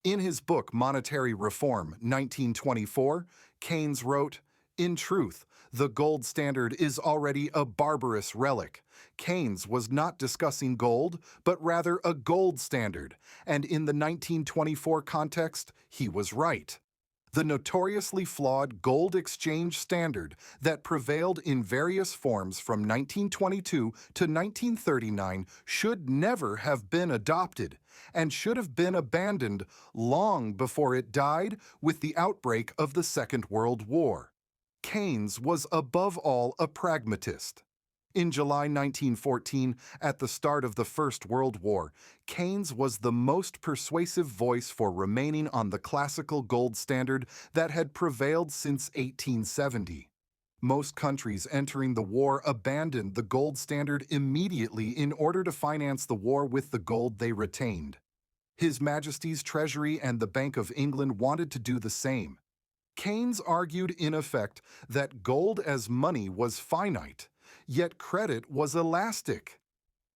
In his book Monetary Reform, 1924, Keynes wrote, "In truth, the gold standard is already a barbarous relic." Keynes was not discussing gold, but rather a gold standard, and in the 1924 context, he was right. The notoriously flawed gold exchange standard that prevailed in various forms from 1922 to 1939 should never have been adopted and should have been abandoned long before it died with the outbreak of the Second World War. Keynes was above all a pragmatist. In July 1914, at the start of the First World War, Keynes was the most persuasive voice for remaining on the classical gold standard that had prevailed since 1870. Most countries entering the war abandoned the gold standard immediately in order to finance the war with the gold they retained. His Majesty's Treasury and the Bank of England wanted to do the same. Keynes argued in effect that gold as money was finite, yet credit was elastic.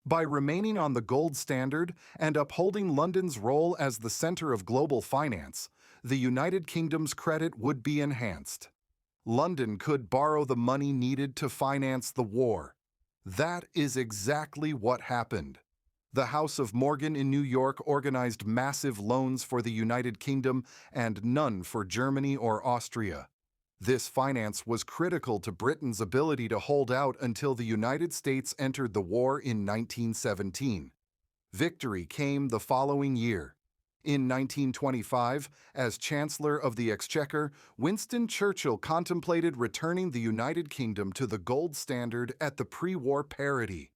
By remaining on the gold standard and upholding London's role as the center of global finance, the United Kingdom's credit would be enhanced. London could borrow the money needed to finance the war. That is exactly what happened. The House of Morgan in New York organized massive loans for the United Kingdom and none for Germany or Austria. This finance was critical to Britain's ability to hold out until the United States entered the war in 1917. Victory came the following year. In 1925, as Chancellor of the Exchequer, Winston Churchill contemplated returning the United Kingdom to the gold standard at the pre-war parity.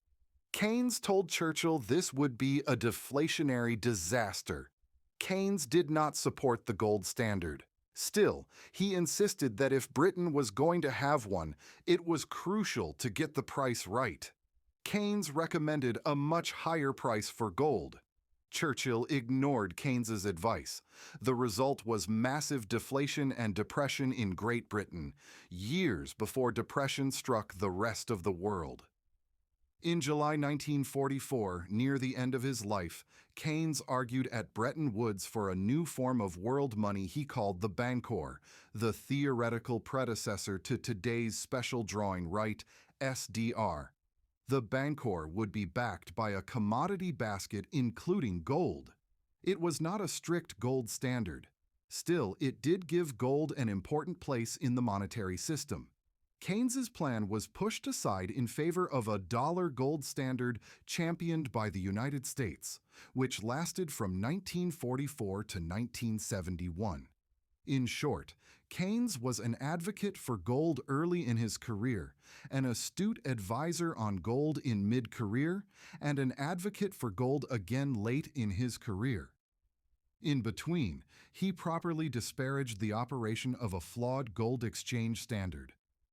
Keynes told Churchill this would be a deflationary disaster. Keynes did not support the gold standard. Still, he insisted that if Britain was going to have one, it was crucial to get the price right. Keynes recommended a much higher price for gold. Churchill ignored Keynes's advice. The result was massive deflation and depression in Great Britain, years before depression struck the rest of the world. In July 1944, near the end of his life, Keynes argued at Bretton Woods for a new form of world money he called the Bancor, the theoretical predecessor to today's special drawing right, SDR. The Bancor would be backed by a commodity basket including gold. It was not a strict gold standard. Still, it did give gold an important place in the monetary system. Keynes's plan was pushed aside in favor of a dollar gold standard championed by the United States, which lasted from 1944 to 1971. In short, Keynes was an advocate for gold early in his career, an astute advisor on gold in mid-career, and an advocate for gold again late in his career. In between, he properly disparaged the operation of a flawed gold exchange standard.